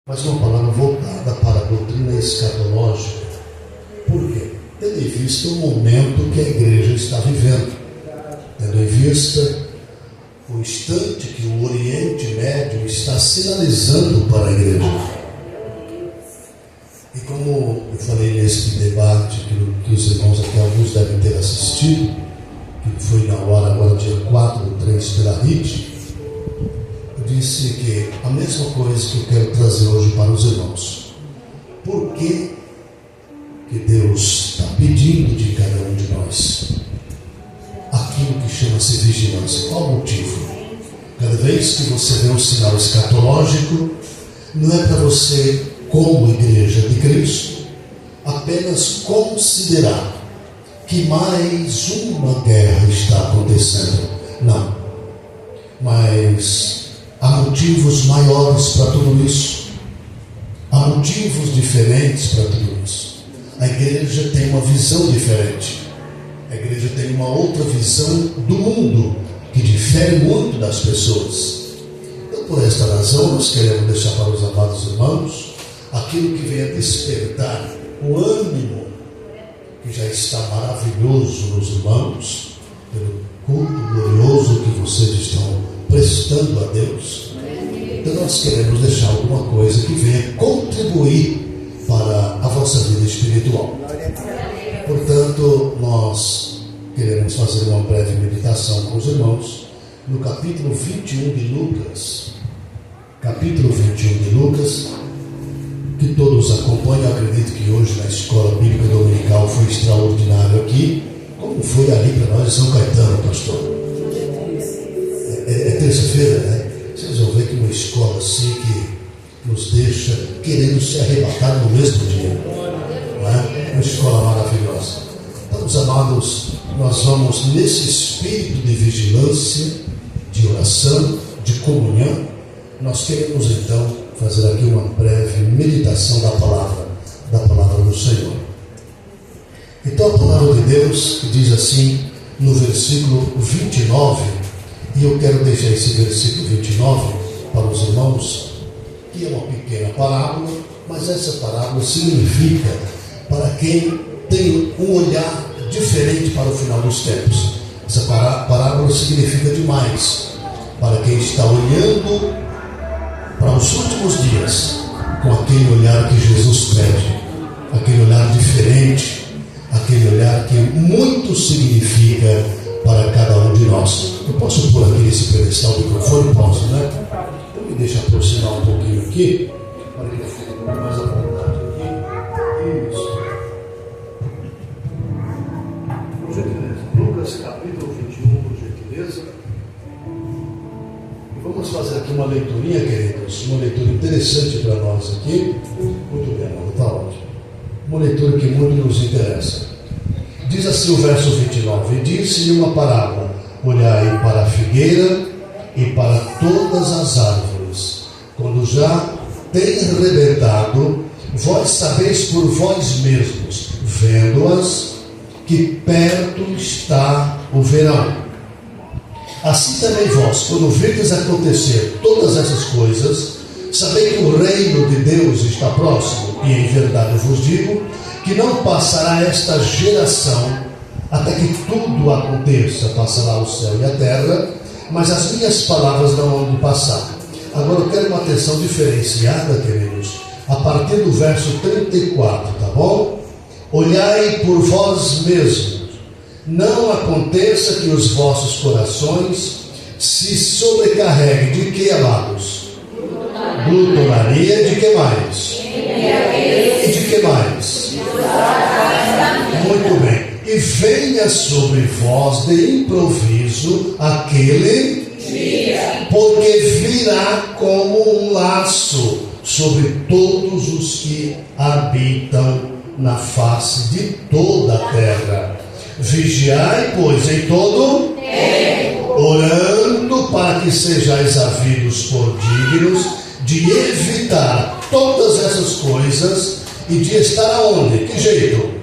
mas uma palavra voltada para a doutrina escatológica. Por quê? Tendo em vista o momento que a igreja está vivendo, tendo em vista o instante que o Oriente Médio está sinalizando para a igreja. E como eu falei nesse debate que os irmãos aqui, alguns devem ter assistido, que foi na hora agora dia 4/3 pela RIT, eu disse que a mesma coisa que eu quero trazer hoje para os irmãos. Por que Deus está pedindo de cada um de nós aquilo que chama-se vigilância? Qual o motivo? Cada vez que você vê um sinal escatológico, não é para você, como igreja de Cristo, apenas considerar que mais uma guerra está acontecendo. Não. Mas há motivos maiores para tudo isso. Há motivos diferentes para tudo isso. A igreja tem uma visão diferente. A igreja tem uma outra visão do mundo, que difere muito das pessoas. Então, por esta razão, nós queremos deixar para os amados irmãos aquilo que vem a despertar o ânimo que já está maravilhoso nos irmãos, pelo culto glorioso que vocês estão prestando a Deus. Então nós queremos deixar alguma coisa que venha contribuir para a vossa vida espiritual. Portanto, nós queremos fazer uma breve meditação com os irmãos no capítulo 21 de Lucas. Capítulo 21 de Lucas, que todos acompanham. Eu acredito que hoje na escola bíblica dominical foi extraordinário aqui. Como foi ali para nós em São Caetano, pastor? É terça-feira, né? Vocês vão ver que uma escola assim que nos deixa querendo se arrebatar no mesmo dia, não é? Uma escola maravilhosa. Então, os amados, nós vamos nesse espírito de vigilância, de oração, de comunhão. Nós queremos então fazer aqui uma breve meditação da palavra do Senhor. Então a palavra de Deus diz assim no versículo 29, e eu quero deixar esse versículo 29 para os irmãos, que é uma pequena parábola, mas essa parábola significa para quem tem um olhar diferente para o final dos tempos. Essa parábola significa demais para quem está olhando para os últimos dias com aquele olhar que Jesus pede, aquele olhar diferente, aquele olhar que muito significa para cada um de nós. Eu posso pôr aqui nesse pedestal do microfone? Posso, né? Então me deixa aproximar um pouquinho aqui, para que eu fique um pouco mais à vontade aqui. Isso. Por gentileza, Lucas capítulo 21, por gentileza. Vamos fazer aqui uma leiturinha, queridos, uma leitura interessante para nós aqui. Muito bem, está ótimo. Uma leitura que muito nos interessa. Diz assim o verso 29: disse-lhe uma parábola: olhai para a figueira e para todas as árvores. Quando já tem rebentado, vós sabeis por vós mesmos, vendo-as, que perto está o verão. Assim também vós, quando virdes acontecer todas essas coisas, sabei que o reino de Deus está próximo. E em verdade eu vos digo que não passará esta geração até que tudo aconteça. Passará o céu e a terra, mas as minhas palavras não hão de passar. Agora eu quero uma atenção diferenciada, queridos, a partir do verso 34, tá bom? Olhai por vós mesmos. Não aconteça que os vossos corações se sobrecarreguem de que, amados? Glutonaria, de que mais? E de que mais? Muito bem. E venha sobre vós de improviso aquele dia, porque virá como um laço sobre todos os que habitam na face de toda a terra. Vigiai, pois, em todo tempo, orando para que sejais havidos por dignos de evitar todas essas coisas e de estar aonde? Que jeito?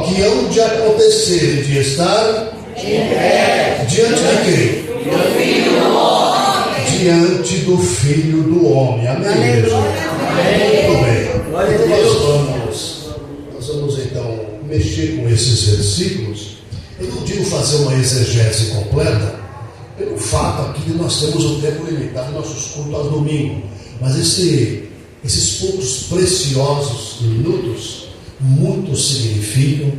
Que hão de acontecer e de estar diante de quem? Do Filho do Homem. Diante do Filho do Homem. Amém, igreja? desses versículos, eu não digo fazer uma exegese completa, pelo fato aqui de nós temos um tempo limitado em nossos cultos aos domingos, mas esses poucos preciosos minutos muito significam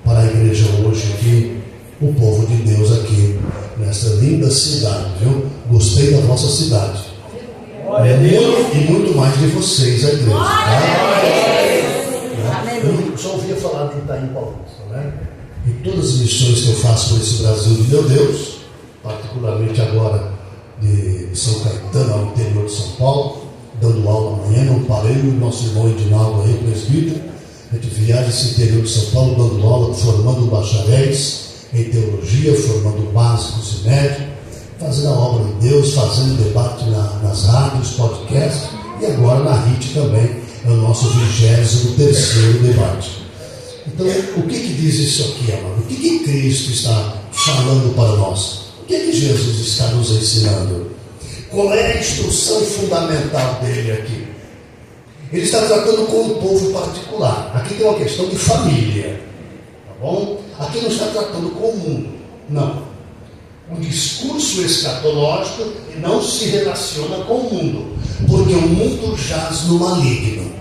para a igreja hoje aqui, o povo de Deus aqui, nessa linda cidade, viu? Gostei da vossa cidade. E muito mais de vocês, a igreja. Tá? Eu só ouvia falar de Itaim Paulista, né? E todas as missões que eu faço por esse Brasil de meu Deus, particularmente agora de São Caetano, ao interior de São Paulo, dando aula amanhã, não parei, o nosso irmão Edinaldo aí, presbítero, a gente viaja esse interior de São Paulo, dando aula, formando bacharéis em teologia, formando básicos e médios, fazendo a obra de Deus, fazendo debate nas rádios, podcasts, e agora na RIT também, é o nosso 23º debate. Então, o que diz isso aqui, amado? O que Cristo está falando para nós? O que Jesus está nos ensinando? Qual é a instrução fundamental dele aqui? Ele está tratando com um povo particular. Aqui tem uma questão de família, tá bom? Aqui não está tratando com o mundo, não. O discurso escatológico não se relaciona com o mundo, porque o mundo jaz no maligno.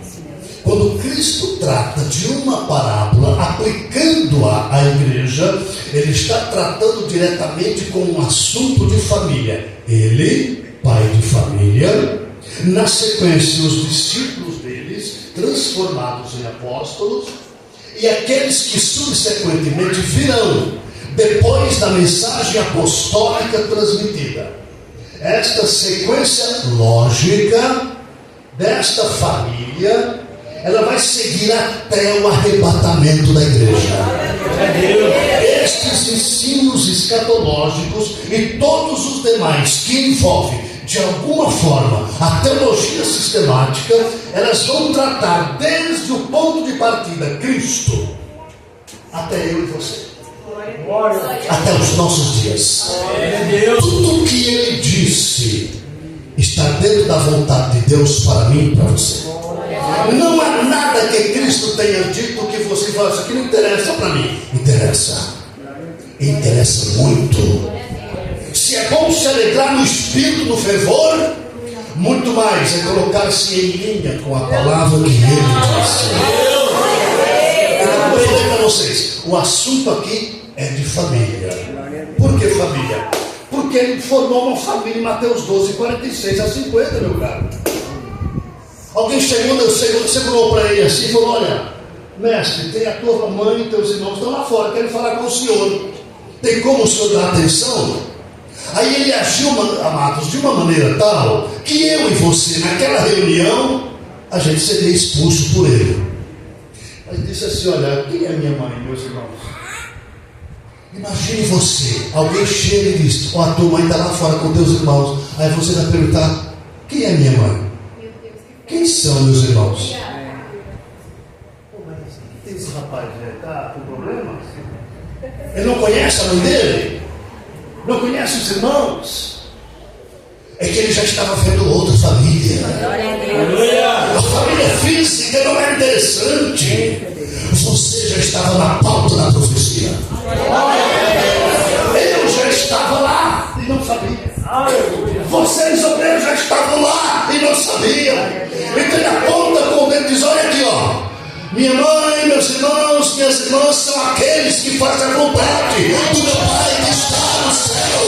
Quando Cristo trata de uma parábola, aplicando-a à igreja, ele está tratando diretamente com um assunto de família. Ele, pai de família, na sequência os discípulos deles, transformados em apóstolos, e aqueles que subsequentemente virão, depois da mensagem apostólica transmitida. Esta sequência lógica desta família, ela vai seguir até o arrebatamento da igreja. Estes ensinos escatológicos e todos os demais que envolvem, de alguma forma, a teologia sistemática, elas vão tratar desde o ponto de partida, Cristo, até eu e você. Até os nossos dias. Tudo o que ele disse está dentro da vontade de Deus para mim e para você. Não há nada que Cristo tenha dito que você fala, isso aqui não interessa para mim. Interessa. Interessa muito. Se é bom se alegrar no espírito, no fervor, muito mais é colocar-se em linha com a palavra que ele disse. Eu vou dizer para vocês, o assunto aqui é de família. Por que família? Porque ele formou uma família em Mateus 12, 46 a 50, meu caro. Alguém segurou para ele assim e falou: olha, mestre, tem a tua mãe e teus irmãos estão lá fora, querem falar com o senhor. Tem como o senhor dar atenção? Aí ele agiu, amados, de uma maneira tal que eu e você, naquela reunião, a gente seria expulso por ele. Mas disse assim: olha, quem é minha mãe e meus irmãos? Imagine você, alguém chega e diz: ó, a tua mãe está lá fora com teus irmãos. Aí você vai perguntar: quem é minha mãe? Quem são meus irmãos? Pô, mas o que tem esse rapaz? Está com problema? Ele não conhece a mãe dele? Não conhece os irmãos? É que ele já estava vendo outra família. A família física não é interessante. Você já estava na pauta da profecia. Eu já estava lá e não sabia. Vocês, obreiros, já estavam lá e não sabiam. Então ele aponta com o dedo e diz: olha aqui, ó. Minha mãe, meus irmãos, minhas irmãs são aqueles que fazem a vontade do meu Pai que está no céu.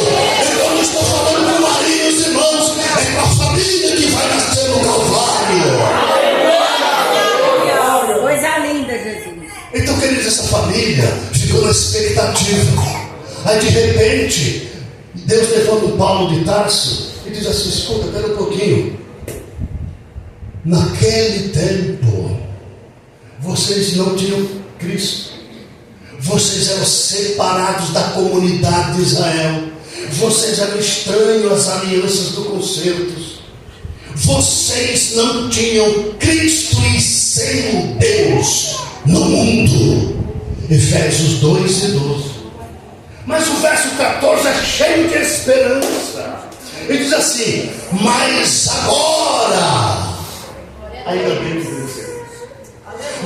Eu não estou falando com Maria e os irmãos, é com a família que vai nascer no Calvário. Coisa linda, Jesus. Então, queridos, essa família ficou na expectativa. Aí, de repente, Deus levanta o Paulo de Tarso e diz assim: escuta, espera um pouquinho. Naquele tempo, vocês não tinham Cristo. Vocês eram separados da comunidade de Israel. Vocês eram estranhos às alianças do concerto. Vocês não tinham Cristo e sem Deus no mundo. Efésios 2 e 12. Mas o verso 14 é cheio de esperança. Ele diz assim: mas agora, ainda bem que vencemos.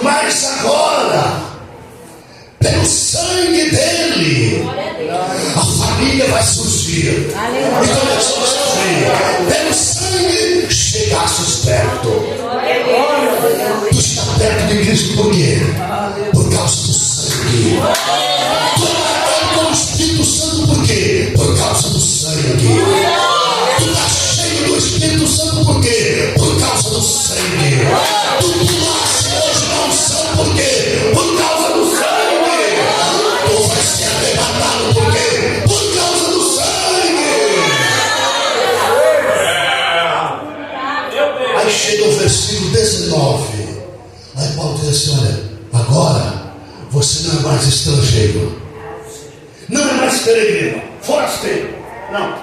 Mas agora, pelo dia. E começou a sofrer. Pelo sangue chegastes perto. Tu está perto de Cristo por quê? Por causa do sangue. Tu é marcado com o Espírito Santo por quê? Por causa do sangue. Tu está cheio do Espírito Santo por quê? Por causa do sangue. Tu nasce hoje na unção por quê? Por causa do sangue. Tu vai ser arrebatado por quê? Por causa do sangue. Aí chega o versículo 19. Aí Paulo diz assim: olha, agora você não é mais estrangeiro, não é mais peregrino, forasteiro, não.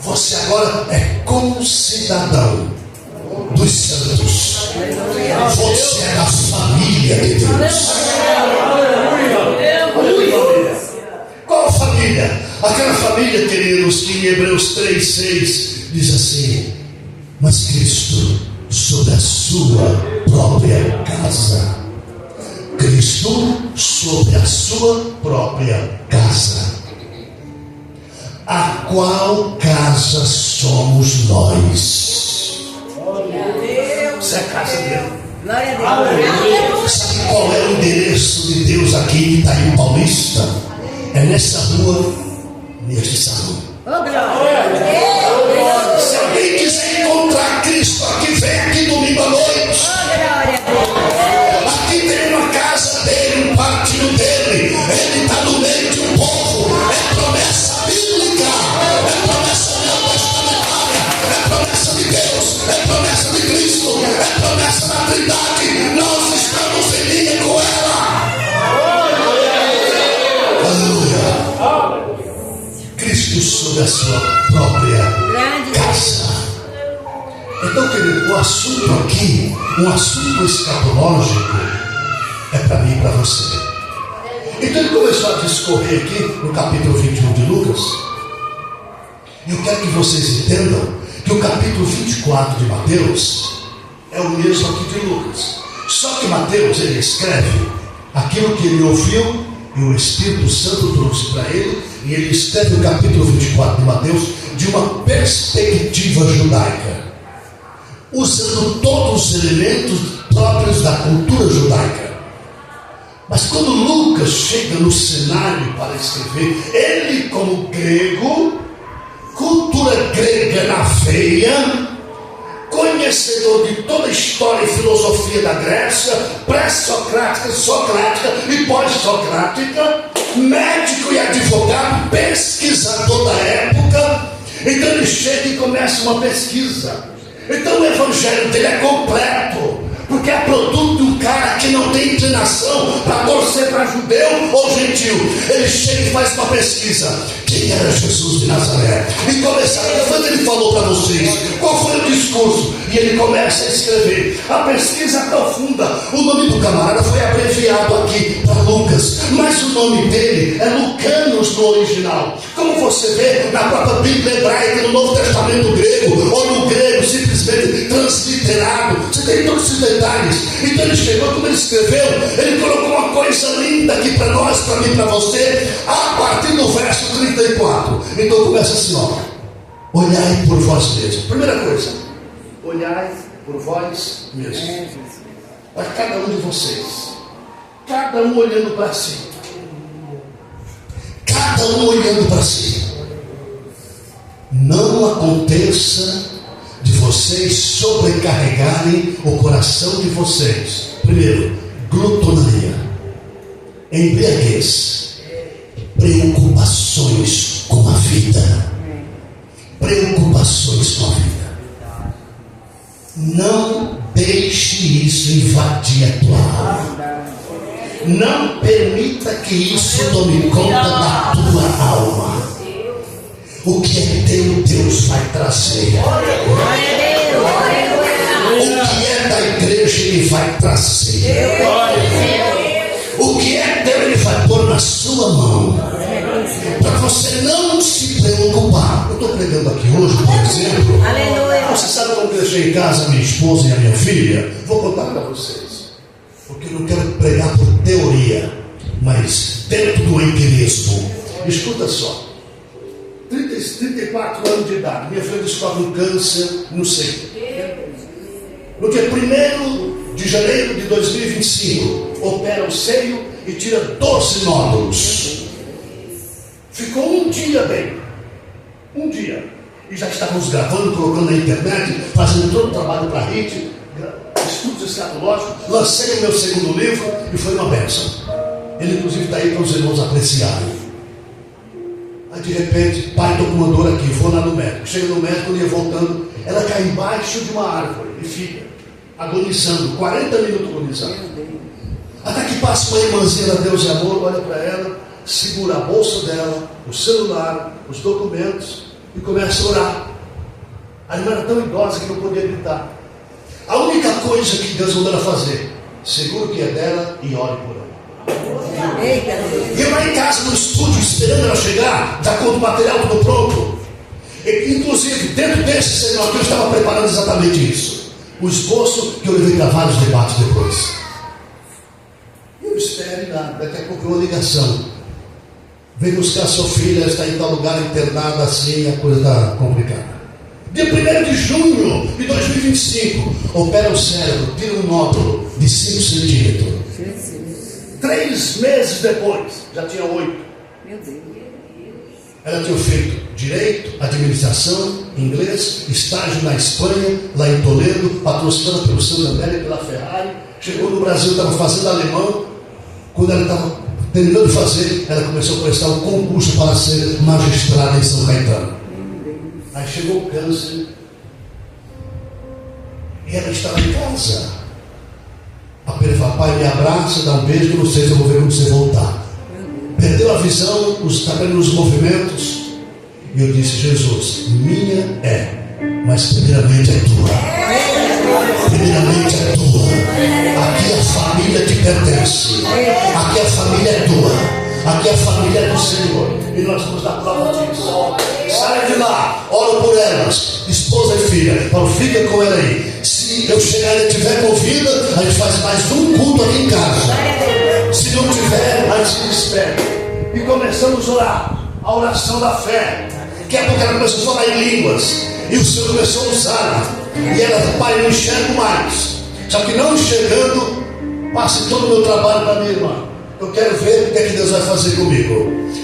Você agora é concidadão dos santos. Você é da família de Deus. Qual a família? Aquela família, queridos, que em Hebreus 3:6 diz assim: mas Cristo sobre a sua própria casa. Cristo sobre a sua própria casa. A qual casa somos nós? Você é a casa dele. Sabe qual é o endereço de Deus aqui em Itaim Paulista? É nessa rua, neste salão. Se alguém quiser encontrar Cristo aqui, vem aqui domingo à noite. Aqui tem uma casa dele, um partido dele. Ele está no meio de um povo. É promessa bíblica, é promessa neotestamentária, é promessa de Deus, é promessa de Cristo, é promessa da Trindade. Nós estamos em linha com ela. Aleluia. Cristo sobre a sua própria casa. Então, querido, o assunto aqui, um assunto escatológico, é para mim e para você. Então ele começou a discorrer aqui no capítulo 21 de Lucas. E eu quero que vocês entendam que o capítulo 24 de Mateus é o mesmo aqui de Lucas. Só que Mateus, ele escreve aquilo que ele ouviu e o Espírito Santo trouxe para ele, e ele escreve o capítulo 24 de Mateus de uma perspectiva judaica, usando todos os elementos próprios da cultura judaica. Mas quando Lucas chega no cenário para escrever, ele, como grego, cultura grega na veia, conhecedor de toda a história e filosofia da Grécia, pré-socrática, socrática e pós-socrática, médico e advogado, pesquisador da época, então ele chega e começa uma pesquisa. Então o evangelho dele é completo, porque é produto de um cara que não tem inclinação para torcer para judeu ou gentil. Ele chega e faz uma pesquisa: quem era Jesus de Nazaré? E começaram, quando ele falou para vocês qual foi o discurso, e ele começa a escrever. A pesquisa é profunda. O nome do camarada foi abreviado aqui para Lucas, mas o nome dele é Lucanos no original. Como você vê na própria Bíblia hebraica, no Novo Testamento grego, ou no grego simplesmente transliterado, você tem todos esses detalhes. Então ele chegou, como ele escreveu, ele colocou uma coisa linda aqui para nós, para mim, para você, a partir do verso 34. Então começa assim, ó: olhai por vós mesmos. Primeira coisa, olhai por vós mesmos. Para cada um de vocês, cada um olhando para si, cada um olhando para si. Não aconteça de vocês sobrecarregarem o coração de vocês. Primeiro, glutonaria, embriaguez, preocupações com a vida. Preocupações com a vida. Não deixe isso invadir a tua alma. Não permita que isso tome conta da tua alma. O que é teu, Deus vai trazer. O que é da igreja, Ele vai trazer. O que é teu, Ele vai pôr na sua mão, para você não se preocupar. Eu estou pregando aqui hoje, por exemplo. Você sabe como eu deixei em casa a minha esposa e a minha filha? Vou contar para vocês, porque eu não quero pregar por teoria, mas dentro do empirismo. Escuta só. 34 anos de idade. Minha filha descobre um câncer no seio. No dia 1º de janeiro de 2025, opera o seio e tira 12 nódulos. Ficou um dia bem. Um dia. E já estávamos gravando, colocando na internet, fazendo todo o trabalho para a HIT, estudos escatológicos. Lancei o meu segundo livro e foi uma bênção. Ele inclusive está aí para os irmãos apreciarem. Aí de repente, pai, estou com uma dor aqui, vou lá no médico. Chega no médico, ele ia voltando, ela cai embaixo de uma árvore e fica agonizando, 40 minutos agonizando. Até que passa uma irmãzinha da Deus e Amor, olha para ela, segura a bolsa dela, o celular, os documentos e começa a orar. A irmã era tão idosa que não podia gritar. A única coisa que Deus mandou ela fazer, segura o que é dela e ore por ela. E eu lá em casa, no estúdio, esperando ela chegar, já com o material tudo pronto. E, inclusive, dentro desse cenário, eu estava preparando exatamente isso. O esboço que eu levei para vários debates depois. Eu espero e nada, daqui a pouco uma ligação. Vem buscar sua filha, está em tal lugar internada assim, a coisa está complicada. Dia 1º de junho de 2025, opera o cérebro, tira um nódulo de 5 centímetros. 3 meses depois, já tinha 8. Meu Deus. Ela tinha feito direito, administração, inglês, estágio na Espanha, lá em Toledo, patrocinada pelo Santander e pela Ferrari. Chegou no Brasil, estava fazendo alemão. Quando ela estava terminando de fazer, ela começou a prestar um concurso para ser magistrada em São Caetano. Aí chegou o câncer e ela estava em casa. A Pedro fala, pai, me abraça, dá um beijo, não sei se eu vou ver quando você voltar. Perdeu a visão, está perdendo os movimentos. E eu disse, Jesus, minha é, mas primeiramente é tua. Primeiramente é tua. Aqui a família te pertence. Aqui a família é tua. Aqui a família é do Senhor. E nós vamos dar prova disso. Saia de lá, oro por elas, esposa e filha. Paulo, fica com ela aí. Se eu chegar e tiver convida, a gente faz mais um culto aqui em casa. Se não tiver, a gente se despede. E começamos a orar, a oração da fé. Daqui a pouco ela começou a falar em línguas. E o Senhor começou a usar. E ela, pai, não enxergo mais. Só que não enxergando, passe todo o meu trabalho para minha irmã. Eu quero ver o que é que Deus vai fazer comigo.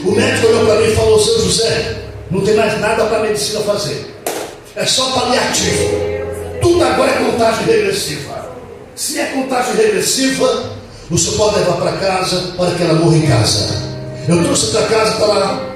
O médico olhou para mim e falou, seu José, não tem mais nada para a medicina fazer. É só paliativo. Tudo agora é contagem regressiva. Se é contagem regressiva, o senhor pode levar para casa para que ela morra em casa. Eu trouxe para casa, está lá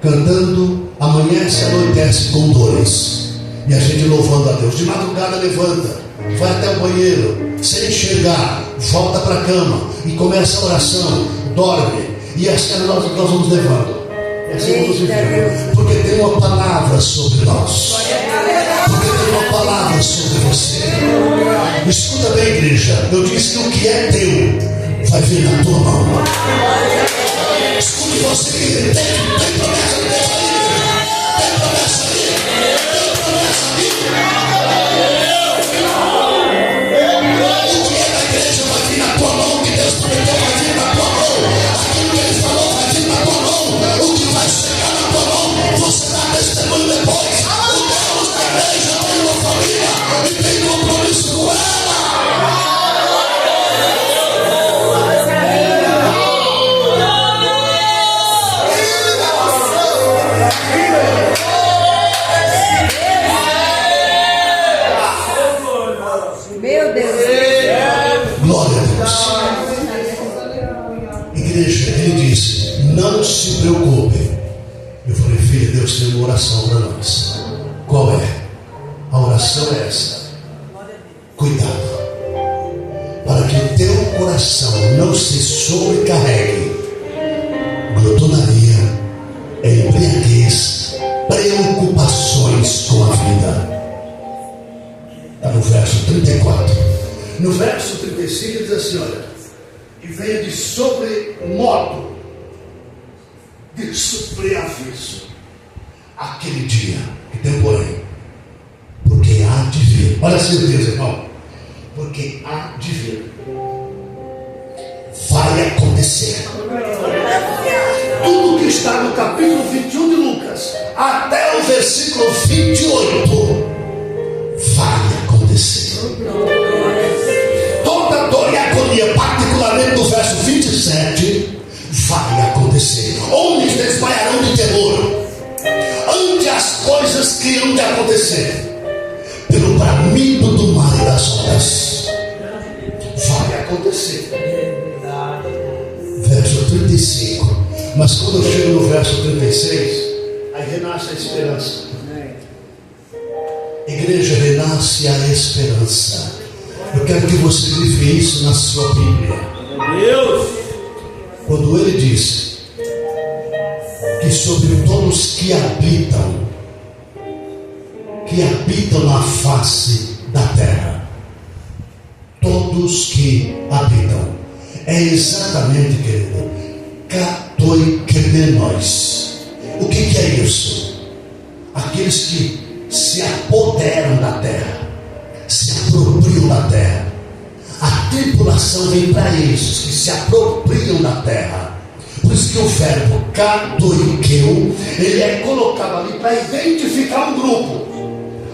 cantando, amanhece, anoitece com dores. E a gente louvando a Deus. De madrugada levanta, vai até o banheiro, sem enxergar, volta para a cama e começa a oração, dorme. E assim nós vamos levando. E assim vamos vivendo. Porque tem uma palavra sobre nós. Porque tem uma palavra sobre você. Escuta bem, igreja. Eu disse que o que é teu vai vir na tua mão. Escute você que tem promessa de Deus aí. Tem promessa aí. Tem promessa aí. O que é da igreja vai vir na tua mão. O que Deus prometeu vai vir na tua mão. Aquilo que Ele falou vai vir na tua mão. O que vai chegar na tua mão, você dá testemunho depois. O Deus da igreja tem uma família e tem um compromisso com ela. Meu Deus. Glória a Deus. Igreja, ele disse, não se preocupe. Eu falei, filha, Deus tem uma oração para nós. Qual é? A oração é essa. Cuidado, para que o teu coração não se sobrecarregue. Glutonaria, embriaguez, preocupações com a vida. Está no verso 34. No verso 35 diz assim, olha, e venha de sobremodo, de sobreaviso, aquele dia, que tem porém, porque há de vir. Olha a certeza, irmão. Porque há de vir. Vai acontecer. Tudo que está no capítulo 21 de Lucas, até o versículo 28, vai acontecer. Toda dor e agonia, particularmente no verso 27, vai acontecer. Homens desmaiarão de terror ante as coisas que hão de acontecer, pelo bramido do mar e das ondas. Vai acontecer. Verso 35. Mas quando eu chego no verso 36, aí renasce a esperança. Igreja, renasce a esperança. Eu quero que você vive isso na sua Bíblia. Quando ele diz que sobre todos que habitam na face da terra, todos que habitam, é exatamente, querido, katoikemenos. O que é isso? Aqueles que se apoderam da terra, se apropriam da terra. A tribulação vem para esses que se apropriam da terra. Por isso que o verbo katoikeu, ele é colocado ali para identificar um grupo.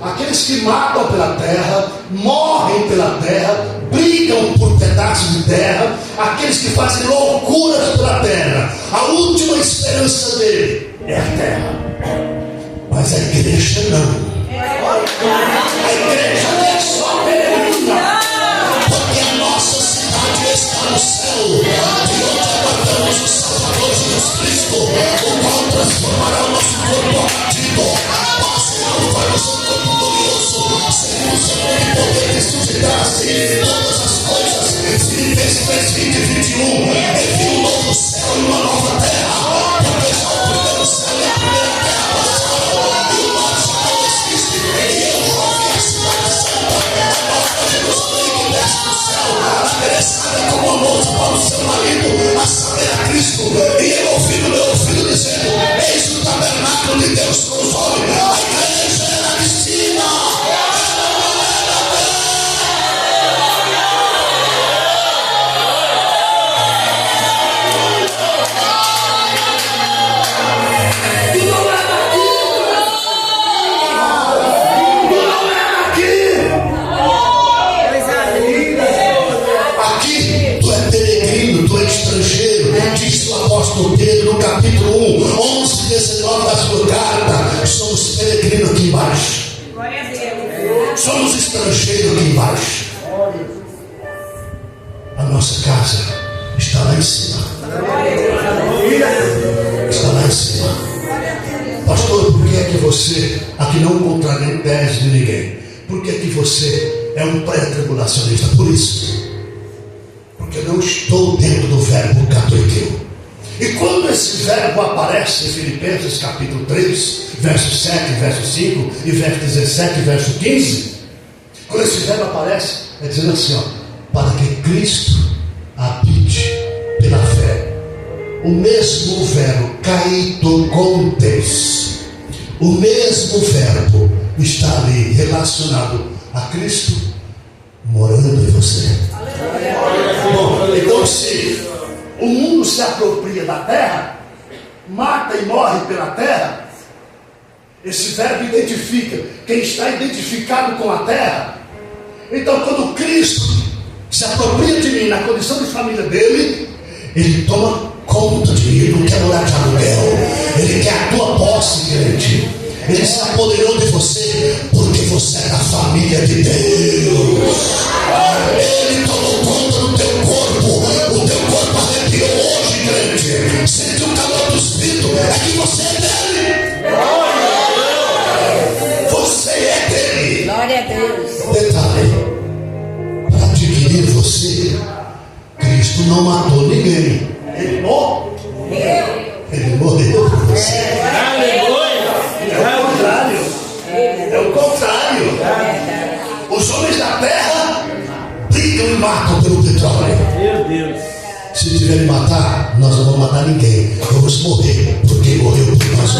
Aqueles que matam pela terra, morrem pela terra, brigam por pedaços de terra, aqueles que fazem loucuras pela terra. A última esperança dele é a terra. Mas a igreja não. A igreja não é só peregrina, porque a nossa cidade está no céu, e onde aguardamos o Salvador Jesus Cristo, o qual transformará o nosso corpo abatido, para o seu corpo glorioso, segundo o seu poder que suscitará assim todas as coisas. Filipenses 3, 20 e 21. Envia um novo céu e uma nova terra, porque já o primeiro céu e a primeira terra passaram, e o mar já não existe, e eu vou ver a cidade santa, a nova Jerusalém que desce do céu, agressada como a moça para o seu marido, a saber a Cristo. E eu ouvi no meu ouvido dizendo: eis o tabernáculo de Deus com os homens. A igreja é na piscina. Aqui tu é peregrino, tu é estrangeiro, diz o apóstolo Pedro no capítulo 1, 11, 19 da sua carta. Somos peregrinos aqui embaixo. Somos estrangeiros aqui embaixo. A nossa casa está lá em cima. Está lá em cima. Pastor, por que é que você aqui não contraria tese de ninguém? Por que é que você é um pré-tribulacionista? Por isso. Porque eu não estou dentro do verbo katoikeu. E quando esse verbo aparece em Filipenses capítulo 3, verso 7, verso 5 e verso 17, verso 15, quando esse verbo aparece, é dizendo assim, ó: para que Cristo habite pela fé. O mesmo verbo kaitokontes, o mesmo verbo está ali relacionado a Cristo morando em você. Bom, então se o mundo se apropria da terra, mata e morre pela terra, esse verbo identifica quem está identificado com a terra. Então quando Cristo se apropria de mim na condição de família dele, ele toma conta de mim. Ele não quer morar de aluguel, ele quer a tua posse, crente. Ele se apoderou de você porque você é da família de Deus. Ele tomou conta do teu corpo. O teu corpo arrepiou hoje, crente. Sente o calor do Espírito. É que você é dele. Você é dele. Glória a Deus. Detalhe: para adquirir você, Cristo não matou ninguém. Ele morreu. Ele morreu por você. É o contrário. Os homens da terra brigam e matam pelo petróleo. Meu Deus. Se tiverem matar, nós não vamos matar ninguém. Vamos morrer por quem morreu por nós.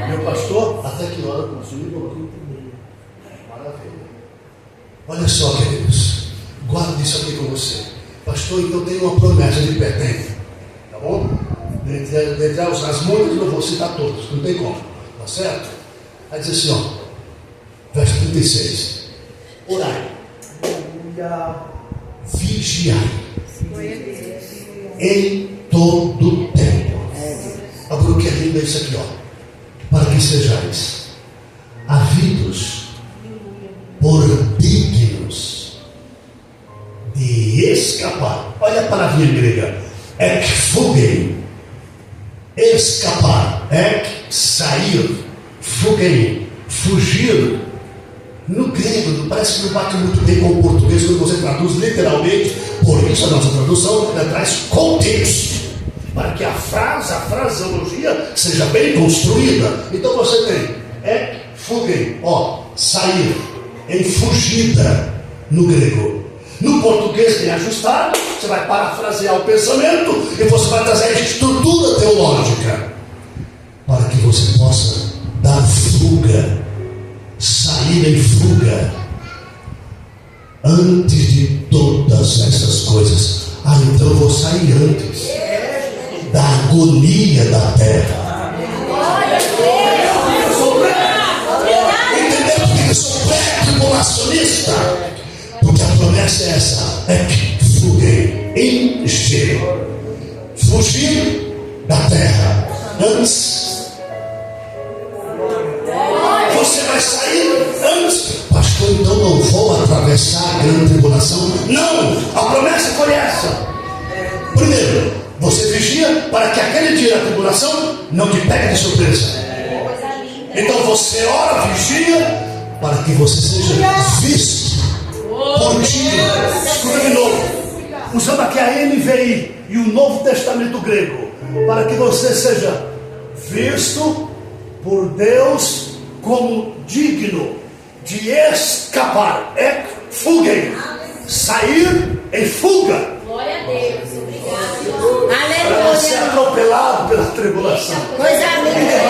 Meu pastor, até que hora consumiu? Maravilha. Olha só, queridos, guarde isso aqui com você. Pastor, então tem uma promessa de pertence, tá bom? dentre as muitas, eu vou citar todas, não tem como, tá certo? Aí diz assim, ó, verso 36, orai, vigiai, em todo tempo. Agora o que é lindo é isso aqui, ó, para que sejais havidos por dignos de escapar. Olha a palavrinha grega, ekfugei, escapar, sair, fugei, fugir. No grego, parece que não bate muito bem com o português quando você traduz literalmente. Por isso a nossa tradução traz contexto, para que a fraseologia seja bem construída. Então você tem fugei, sair, em fugida no grego. No português tem ajustado, você vai parafrasear o pensamento e você vai trazer a estrutura teológica para que você possa dar fuga, sair em fuga antes de todas essas coisas. Então eu vou sair antes da agonia da terra. Entendeu por que eu sou pré-tribulacionista? Porque a promessa é essa: fugir da terra antes. Você vai sair antes. Pastor, então não vou atravessar a grande tribulação. Não, a promessa foi essa. Primeiro, você vigia para que aquele dia da tribulação não te pegue de surpresa. Então você ora, vigia, para que você seja visto por dia. Escuta de novo, usando aqui a NVI e o Novo Testamento grego, para que você seja visto por Deus como digno de escapar, fugem, sair em fuga. Glória a Deus, obrigado. Para não ser atropelado pela tribulação. Coisa linda.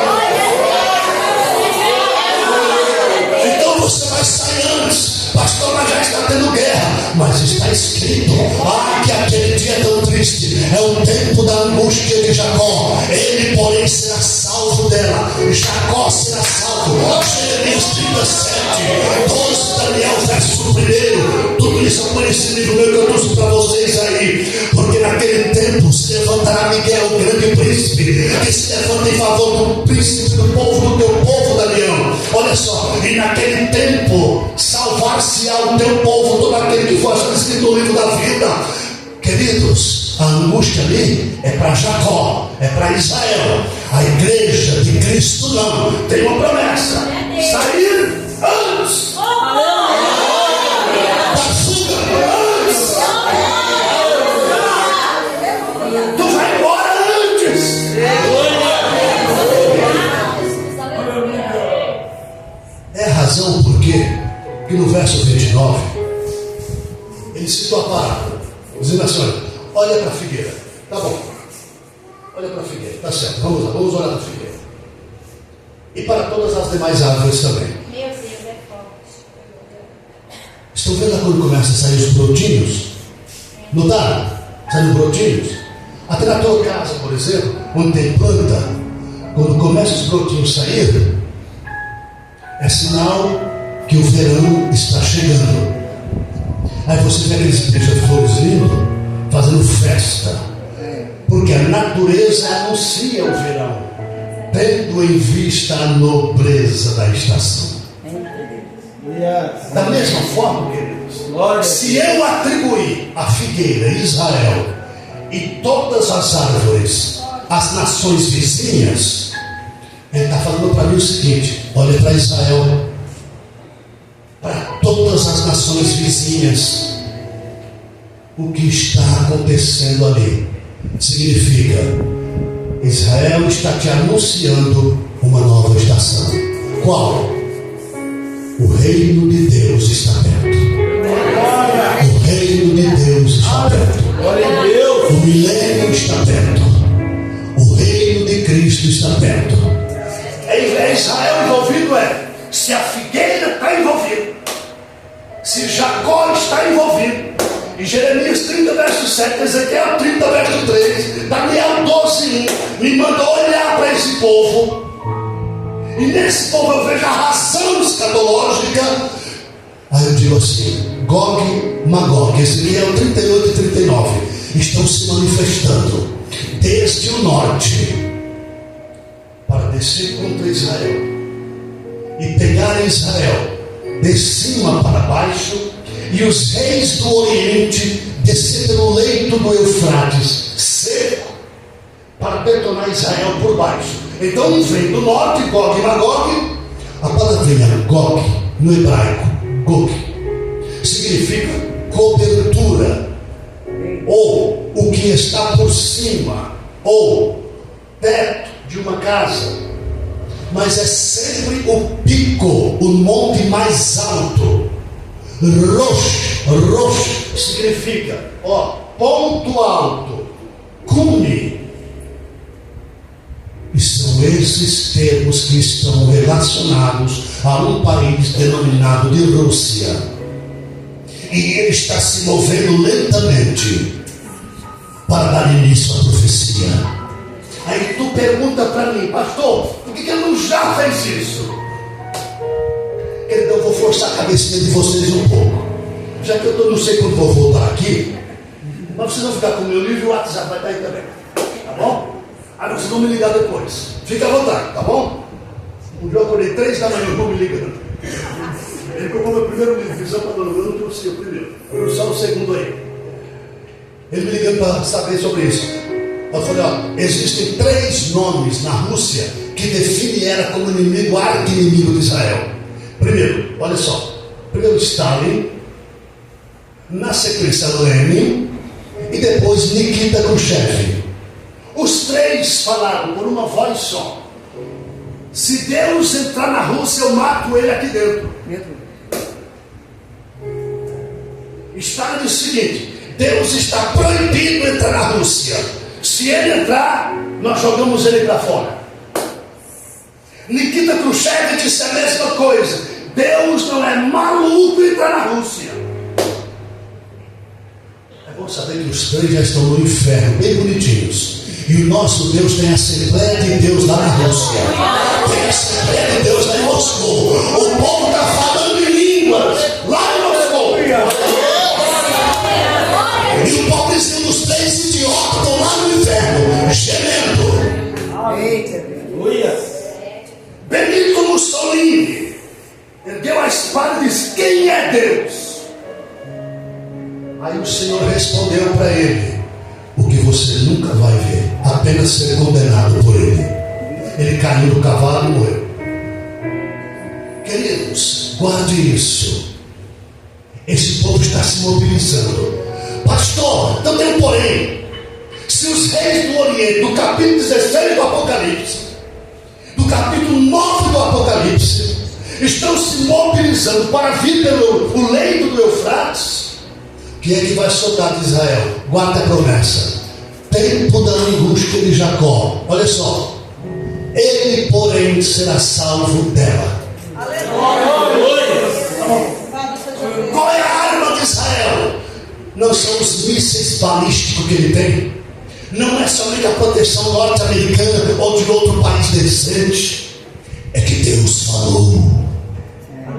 Então você vai sair antes. Pastor, mas já está tendo guerra. Mas está escrito, que aquele dia tão triste é o tempo da angústia de Jacó. Ele, porém, será salvo dela. Jacó será salvo. Jeremias 37, 12, Daniel, verso 1. Tudo isso é um conhecimento meu que eu trouxe para vocês aí. Porque naquele tempo se levantará Miguel, o grande príncipe, que se levanta em favor do príncipe do povo, do teu povo, Daniel. Olha só, e naquele tempo salvar-se-á o teu povo, todo aquele que for escrito no livro da vida. Queridos, a angústia ali é para Jacó, é para Israel. A igreja de Cristo não. Tem uma promessa: sair antes da fuga, antes. Tu vai embora antes. É a razão por quê que no verso 29 ele citou a parábola, dizendo assim: olha para a figueira, tá bom, olha para a figueira, tá certo, vamos lá, vamos olhar para a figueira, e para todas as demais árvores também. Meu Deus, é forte. Estão vendo quando começa a sair os brotinhos? Notaram? Saem brotinhos? Até na tua casa, por exemplo, onde tem planta, quando começa os brotinhos a sair, é sinal que o verão está chegando. Aí você vê aqueles beija-flores lindos fazendo festa, porque a natureza anuncia o verão, tendo em vista a nobreza da estação. Da mesma forma, queridos, se eu atribuir a figueira, Israel, e todas as árvores, as nações vizinhas, ele está falando para mim o seguinte: olha para Israel, para todas as nações vizinhas, o que está acontecendo ali significa: Israel está te anunciando uma nova estação. Qual? O reino de Deus está perto. O reino de Deus está perto. O milênio está perto. O reino de Cristo está perto. É Israel envolvido, se a figueira está envolvida, se Jacó está envolvido, E Jeremias 30, verso 7, Ezequiel 30, verso 3, Daniel 12, 1, me mandou olhar para esse povo. E nesse povo eu vejo a razão escatológica. Aí eu digo assim: Gog, Magog, Ezequiel 38 e 39, estão se manifestando desde o norte para descer contra Israel e pegar Israel de cima para baixo, e os reis do Oriente descer pelo leito do Eufrates seco para detonar Israel por baixo. Então vem do norte, Gog e Magog. A palavrinha Gog no hebraico, Gog, significa cobertura, ou o que está por cima, ou teto de uma casa. Mas é sempre o pico, o monte mais alto. Rosh significa, ponto alto, cume. E são esses termos que estão relacionados a um país denominado de Rússia. E ele está se movendo lentamente para dar início à profecia. Aí tu pergunta para mim: pastor, por que ele não já fez isso? Então eu vou forçar a cabecinha de vocês um pouco. Já que eu não sei quando vou voltar aqui, mas vocês vão ficar com o meu livro e o WhatsApp vai estar aí também. Tá bom? Aí vocês vão me ligar depois. Fica à vontade, tá bom? Um dia eu acordei 3 da manhã, não me ligando. Ele comprou meu primeiro livro, Visão para Dona, eu não trouxe o primeiro. Eu só o segundo aí. Ele me ligando para saber sobre isso. Eu falei: existem 3 nomes na Rússia que definem ela como inimigo, arqui-inimigo de Israel. Primeiro, olha só. Primeiro Stalin, na sequência Lenin e depois Nikita Khrushchev. Os 3 falaram por uma voz só: se Deus entrar na Rússia, eu mato ele aqui dentro. Está no seguinte: Deus está proibido entrar na Rússia. Se ele entrar, nós jogamos ele para fora. Nikita Khrushchev disse a mesma coisa: Deus não é maluco entrar na Rússia. É bom saber que os 3 já estão no inferno, bem bonitinhos. E o nosso Deus tem a Assembleia de Deus lá na Rússia, tem a Assembleia de Deus lá em Moscou. O povo está falando em línguas lá em Moscou. E o pobrezinho dos 3 idiotas estão lá no inferno, gemendo. Benito Mussolini ergueu a espada e disse: quem é Deus? Aí o Senhor respondeu para ele: o que você nunca vai ver, apenas ser condenado por ele. Ele caiu do cavalo e morreu. Queridos, guarde isso. Esse povo está se mobilizando. Pastor, então tem um porém. Se os reis do Oriente, do capítulo 16 do Apocalipse, do capítulo 9 do Apocalipse, estão se mobilizando para vir pelo leito do Eufrates, quem é que vai soltar de Israel? Guarda a promessa: tempo da angústia de Jacó. Olha só: ele, porém, será salvo dela. Aleluia! Qual é a arma de Israel? Não são os mísseis balísticos que ele tem, não é somente a proteção norte-americana ou de outro país decente. É que Deus falou.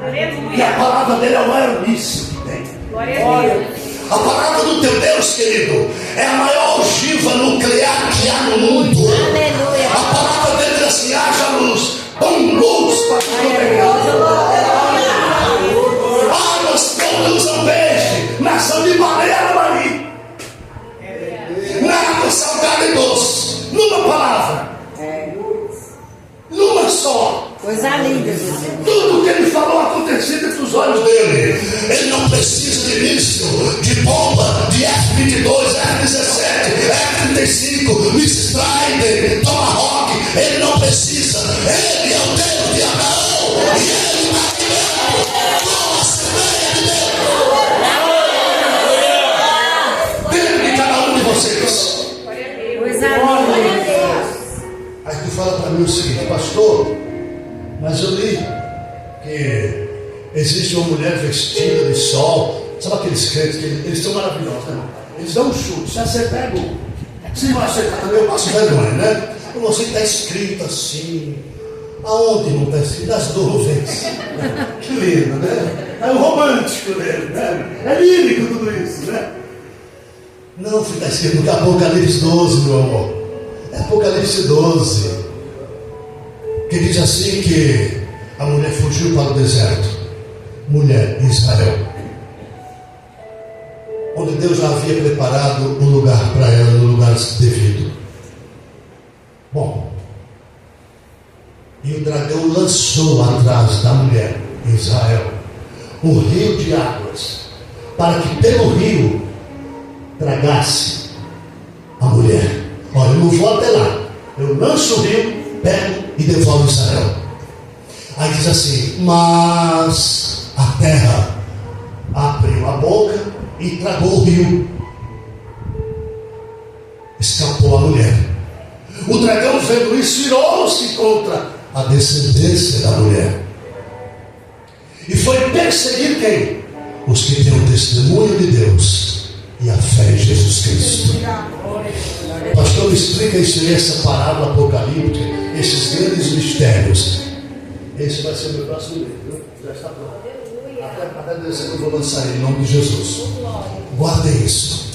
Aleluia. E a palavra dele é o maior míssil que tem. Glória a Deus. A palavra do teu Deus, querido, é a maior ogiva nuclear que há no mundo. Aleluia. A palavra dele diz assim: haja luz, bom luz para que não pegue. Águas produzam peixe, nação de baleia ali. Na água salgada e doce, numa palavra, numa só. Coisa linda, Jesus. Tudo que ele falou aconteceu entre os olhos dele. Ele não precisa de míssil, de bomba, de F-22, F-17, F-35, Mistral, Tomahawk. Ele não precisa. Ele é o Deus de Abraão. E ele está aqui com a Assembleia de Deus. Dentro de cada um de vocês. Coisa linda. Aí tu fala para mim o seguinte: pastor, mas eu li que existe uma mulher vestida de sol Sabe aqueles crentes que eles são maravilhosos, né? Eles dão um chute, se você pega se não acertar também, eu passo vergonha, né? Eu não sei que está escrito assim. Aonde não está escrito? Nas nuvens. Que lindo, né? É o romântico dele, né? É lírico tudo isso, né? Não, está escrito no Apocalipse 12, meu amor. É Apocalipse 12. Que diz assim que a mulher fugiu para o deserto. Mulher, Israel. Onde Deus já havia preparado um lugar para ela, no lugar devido. Bom, e o dragão lançou atrás da mulher, Israel, um rio de águas, para que pelo rio tragasse a mulher. Olha, eu não vou até lá, eu lanço o rio, pego e devolvo Israel. Aí diz assim: mas a terra abriu a boca e tragou o rio. Escapou a mulher. O dragão, vendo isso, irou-se contra a descendência da mulher e foi perseguir quem? Os que têm o testemunho de Deus e a fé em Jesus Cristo. Pastor, me explica isso aí, essa parábola apocalíptica, esses grandes mistérios. Esse vai ser o meu próximo livro, viu? Já está pronto. Até dezembro eu vou lançar ele em nome de Jesus. Guardem isso.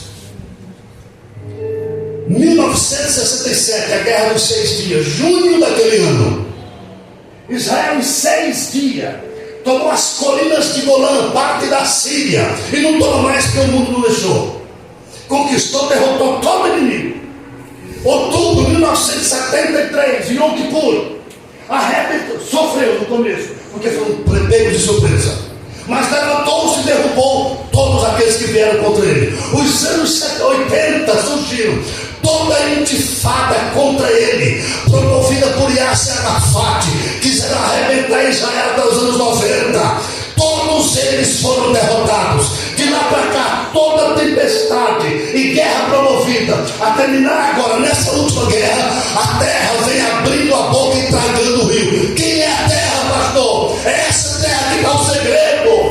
1967, a guerra dos 6 dias, junho daquele ano. Israel em 6 dias tomou as colinas de Golã, parte da Síria, e não toma mais porque o mundo não deixou. Conquistou, derrotou todo o inimigo. Outubro de 1973, em Yom Kippur, arrebentou, sofreu no começo, porque foi um pego de surpresa, mas levantou-se e derrubou todos aqueles que vieram contra ele. Os anos 80 surgiram, toda a intifada contra ele, promovida por Yasser Arafat, quiseram arrebentar Israel até os anos 90. Todos eles foram derrotados. De lá para cá, toda tempestade e guerra promovida, a terminar agora nessa última guerra, a terra vem abrindo a boca e tragando o rio. Quem é a terra, pastor? É essa terra que está o segredo.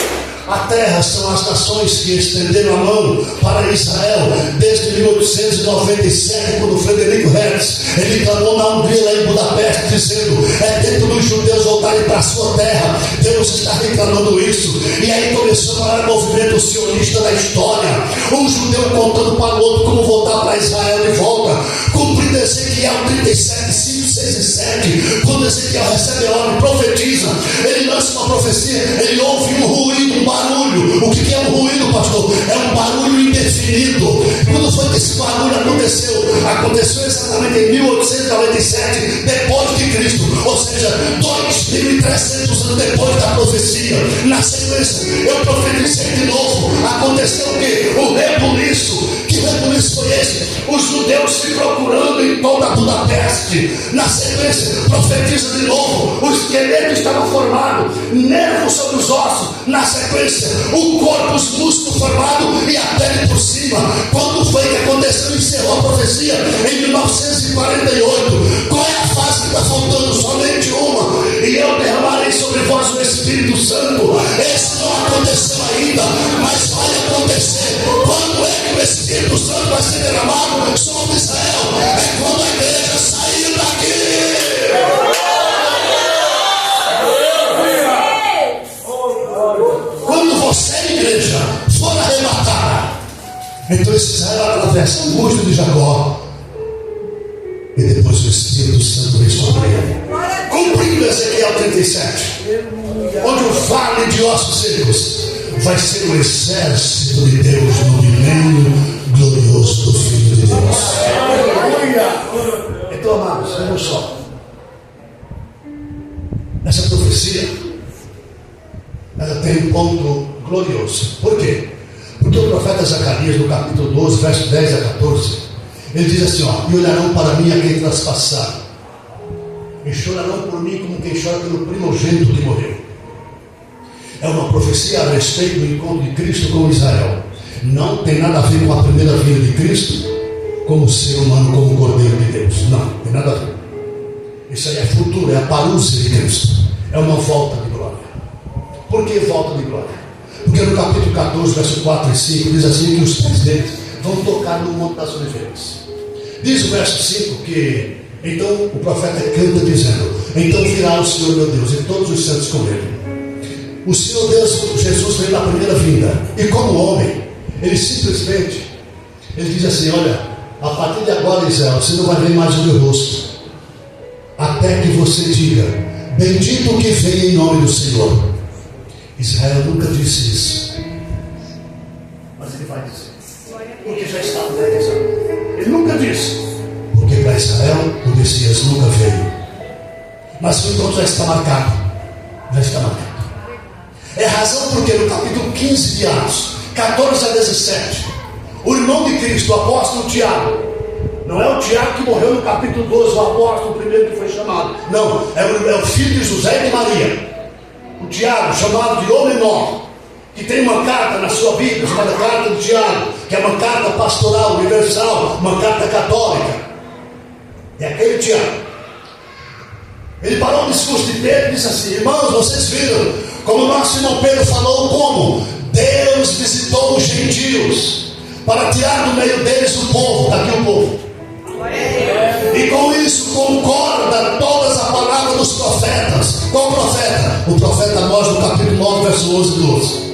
A terra são as nações que estenderam a mão para Israel desde 1897, quando Frederico Hertz ele clamou na Hungria, lá em Budapeste, dizendo: é tempo dos judeus voltarem para a sua terra. Deus está reclamando isso. E aí começou a o movimento sionista da história, um judeu contando para o outro como voltar para Israel de volta. Cumprindo Ezequiel 37, 5, 6 e 7, quando Ezequiel recebe a ordem, profetiza, ele lança uma profecia, ele ouve um ruído, um barulho. O que é um ruído, pastor? É um barulho indefinido. Quando foi que esse barulho aconteceu? Aconteceu exatamente em 1897, depois de Cristo, ou seja, 2.300 anos depois da profecia. Na sequência, eu profetizei de novo. Aconteceu o quê? O rebuliço. Que rebuliço foi esse? Os judeus se procurando em toda Budapeste. Na sequência, profetiza de novo. O esqueleto estava formado, nervos sobre os ossos. Na sequência, o corpo, os músculos formados e a pele por cima. Quando foi que aconteceu? Encerrou a profecia em 1948. Qual é a fase que está faltando? Somente uma. E eu derramarei sobre vós o Espírito Santo. Esse não aconteceu ainda, mas vai acontecer. Quando é que o Espírito Santo vai ser derramado sobre Israel? É quando a igreja sair daqui. Quando você, igreja, for arrebatada, então esse Israel atravessa a angústia de Jacó, e depois o Espírito Santo vem sobre ele, cumprindo Ezequiel 37, onde o vale de ossos secos vai ser o exército de Deus no milênio glorioso do Filho de Deus. Então, amados, vejam só, essa profecia ela tem um ponto glorioso. Por quê? Porque o profeta Zacarias, no capítulo 12, verso 10 a 14, ele diz assim: ó, e olharão para mim a quem traspassaram, e chorarão por mim como quem chora pelo primogênito que morreu. É uma profecia a respeito do encontro de Cristo com Israel. Não tem nada a ver com a primeira vinda de Cristo como ser humano, como Cordeiro de Deus. Não, tem nada a ver. Isso aí é futuro, é a parúcia de Cristo. É uma volta de glória. Por que volta de glória? Porque no capítulo 14, verso 4 e 5, diz assim que os pés deles vão tocar no Monte das Oliveiras. Diz o verso 5 que então o profeta canta dizendo: então virá o Senhor meu Deus e todos os santos com ele. O Senhor Deus, Jesus, veio na primeira vinda, e como homem, ele simplesmente, ele diz assim: olha, a partir de agora, Israel, você não vai ver mais o meu rosto, até que você diga: bendito o que vem em nome do Senhor. Israel nunca disse isso, mas ele vai dizer, porque já estava na eleição. Ele nunca disse, porque para Israel o Messias nunca veio, mas o encontro já está marcado, já está marcado. É a razão porque no capítulo 15 de Atos, 14 a 17, o irmão de Cristo, o apóstolo Tiago, não é o Tiago que morreu no capítulo 12, o apóstolo primeiro que foi chamado, não, é o filho de José e de Maria, o Tiago, chamado de O Menor, que tem uma carta na sua Bíblia, chamada Carta de Tiago, que é uma carta pastoral, universal, uma carta católica. É aquele Tiago. Ele parou o discurso de Pedro e disse assim: irmãos, vocês viram como o nosso irmão Pedro falou, como Deus visitou os gentios para tirar do meio deles o povo, está aqui o povo, e com isso concorda todas as palavras dos profetas. Qual profeta? O profeta Amós, no capítulo 9, verso 11 e 12,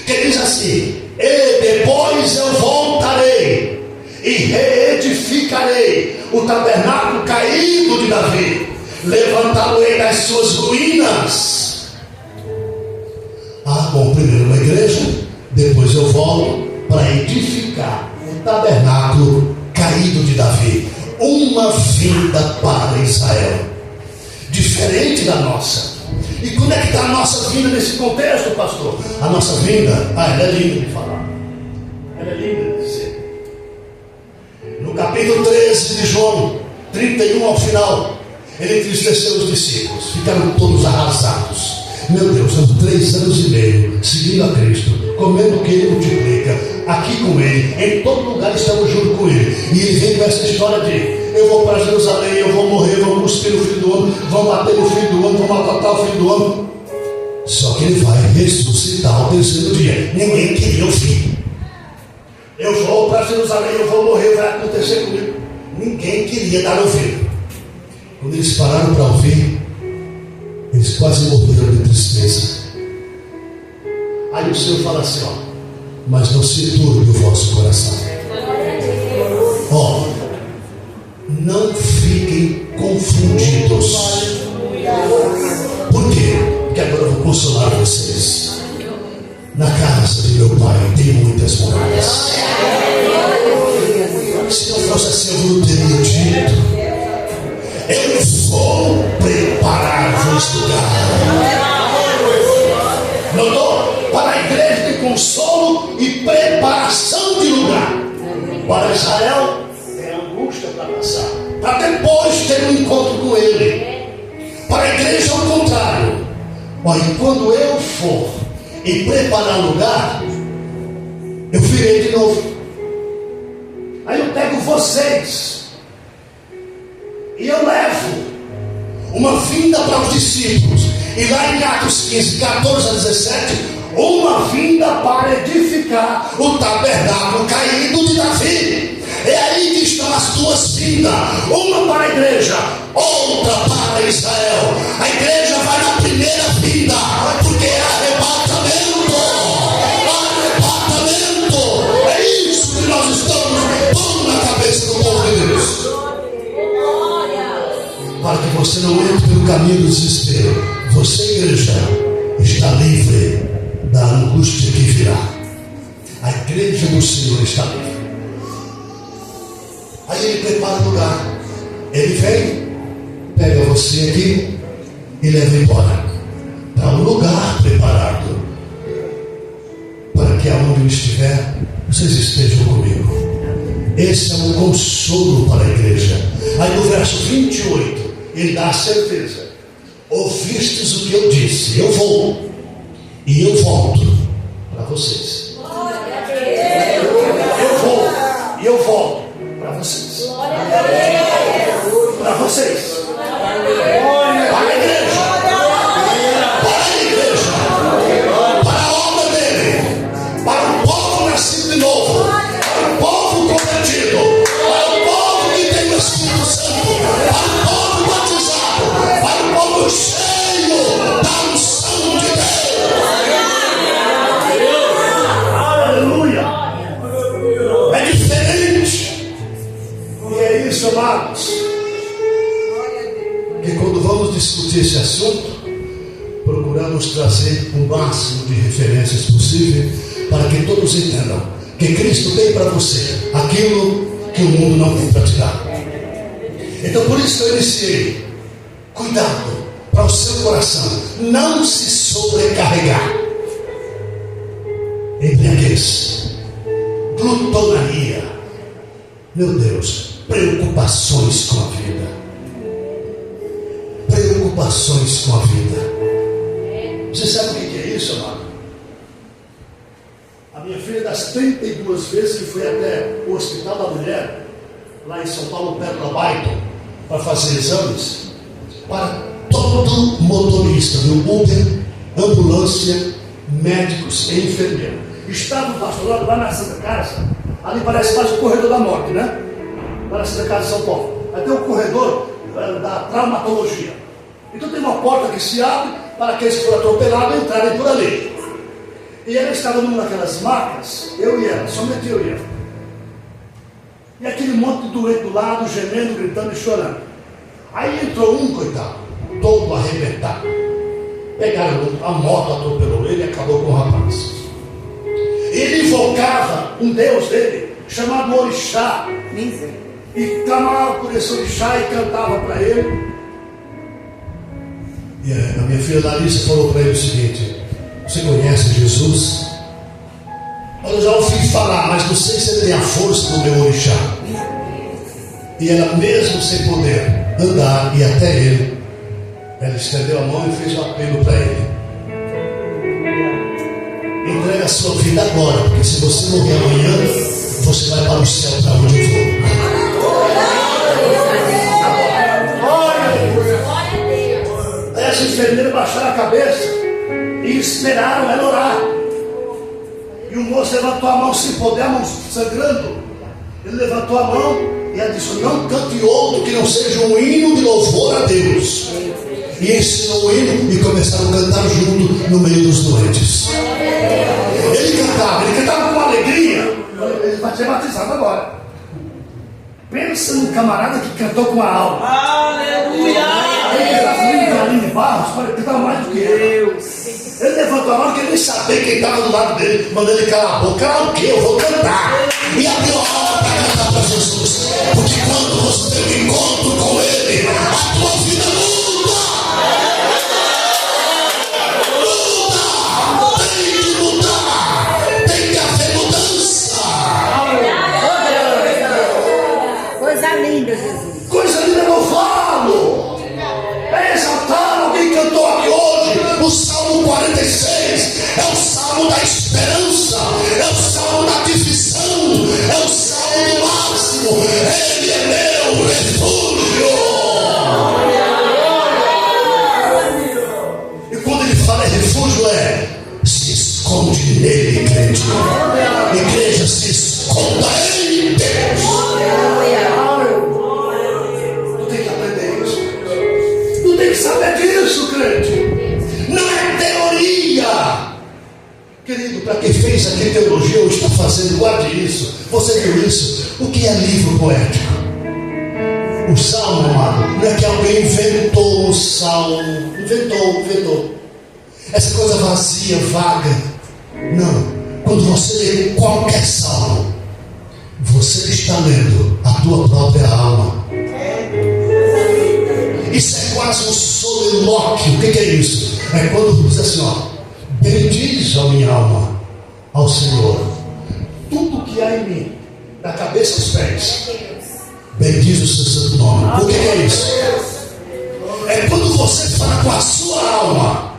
que diz assim: e depois eu voltarei e reedificarei o tabernáculo caído de Davi, levantá-lo-ei das suas ruínas. Ah, bom, primeiro uma igreja, depois eu volto para edificar o tabernáculo caído de Davi. Uma vinda para Israel, diferente da nossa. E como é que está a nossa vinda nesse contexto, pastor? A nossa vinda, ela é linda de falar, ela é linda de dizer. No capítulo 13 de João 31 ao final, ele entristeceu os discípulos, ficaram todos arrasados. Meu Deus, são 3 anos e meio seguindo a Cristo, comendo o que ele multiplica, aqui com ele, em todo lugar estamos junto com ele. E ele vem com essa história de: eu vou para Jerusalém, eu vou morrer, vão cuspir o filho do homem, vão bater no filho do homem, vão matar o filho do homem. Só que ele vai ressuscitar ao terceiro dia. Ninguém queria ouvir. Eu vou para Jerusalém, eu vou morrer, vai acontecer comigo. Ninguém queria dar ouvido. Quando eles pararam para ouvir, eles quase morreram de tristeza. Aí o Senhor fala assim: ó, mas não se turbe o vosso coração. Ó, não fiquem confundidos. Por quê? Porque agora eu vou consolar vocês. Na casa de meu pai tem muitas moradas. Se não fosse assim, eu não teria dito: eu vou preparar-vos lugar. Notou? Para a igreja tem consolo e preparação de lugar. Para Israel é angústia para passar, para depois ter um encontro com ele. Para a igreja é o contrário. Olha, quando eu for e preparar lugar, eu virei de novo. Aí eu pego vocês e eu levo uma vinda para os discípulos. E lá em Atos 15, 14 a 17, uma vinda para edificar o tabernáculo caído de Davi. É aí que estão as duas vindas, uma para a igreja, outra para Israel. A igreja vai na primeira vinda, porque é arrebatamento. Arrebatamento. É isso que nós estamos pondo na cabeça do povo de Deus, para que você não entre pelo caminho do desespero. Você, igreja, está livre da angústia que virá. A igreja do Senhor está livre. Aí ele prepara o lugar. Ele vem, pega você aqui e leva embora para um lugar preparado, para que aonde eu estiver, vocês estejam comigo. Esse é um consolo para a igreja. Aí no verso 28, ele dá a certeza: ouvistes o que eu disse, eu vou e eu volto para vocês. Eu vou e eu volto para vocês. Para vocês. Para a igreja. Para a igreja. Para a obra dele. possível, para que todos entendam que Cristo tem para você aquilo que o mundo não tem para te dar. Então por isso eu iniciei. Cuidado para o seu coração não se sobrecarregar. Embriaguez, glutonaria, meu Deus, preocupações com a vida. Preocupações com a vida. Você sabe o que é isso, amado? A minha filha, das 32 vezes que foi até o Hospital da Mulher, lá em São Paulo, perto da Baito, para fazer exames, para todo motorista do Uber, ambulância, médicos e enfermeiros, estava o pastor lá na Santa Casa, ali parece mais o corredor da morte, né? Lá na Santa Casa de São Paulo. Aí tem o corredor da traumatologia. Então tem uma porta que se abre para aqueles que foram atropelados entrarem por ali. E ela estava numa daquelas macas, eu e ela, somente eu e ela. E aquele monte de doente do lado, gemendo, gritando e chorando. Aí entrou um, coitado, todo arrebentado. Pegaram a moto, atropelou ele e acabou com o rapaz. Ele invocava um deus dele, chamado Orixá. E clamava por esse Orixá e cantava para ele. E a minha filha Larissa falou para ele o seguinte: você conhece Jesus? Eu já ouvi falar, mas não sei se ele tem a força do meu Orixá. E ela, mesmo sem poder andar e até ele, ela estendeu a mão e fez um apelo para ele: entrega a sua vida agora, porque se você morrer amanhã, você vai para o céu, para onde eu vou. Aí as enfermeiras baixaram a cabeça e esperaram ela orar. E o moço levantou a mão, sem poder, a mão sangrando. Ele levantou a mão e ela disse: não cante outro que não seja um hino de louvor a Deus. E ensinou o hino e começaram a cantar junto no meio dos doentes. Ele cantava com alegria. Ele vai ser batizado agora. Pensa num camarada que cantou com a alma. Aleluia! Ali de Barros, para cantar mais do que ele. Ele levantou a mão porque ele nem sabia quem estava do lado dele, mandou ele calar a boca. Calar o quê? Eu vou cantar. E abriu a alma para cantar para Jesus. Porque quando você tem um encontro com ele, a tua vida muda. Muda! Tem que mudar! Tem que haver mudança! Coisa linda, Jesus. Coisa linda, louvá-lo! É exaltar. Alguém cantou aqui hoje o Salmo 46. É o Salmo da esperança, é o Salmo da divisão, é o Salmo do máximo. Ele é meu refúgio. E quando ele fala em refúgio, se esconde nele, crente. Igreja, se esconda em Deus. Tu tem que aprender isso. Tu tem que saber disso, crente. Não é teoria. Querido, para quem fez aqui teologia ou está fazendo, guarde isso. Você viu isso? O que é livro poético? O salmo, amado, não é que alguém inventou o salmo. Inventou. Essa coisa vazia, vaga. Não. Quando você lê qualquer salmo, você está lendo a tua própria alma. Isso é quase um solilóquio. O que é isso? É quando diz assim, bendiz a minha alma ao Senhor, tudo que há em mim, da cabeça aos pés, bendiz o seu santo nome. O que é isso? É quando você fala com a sua alma.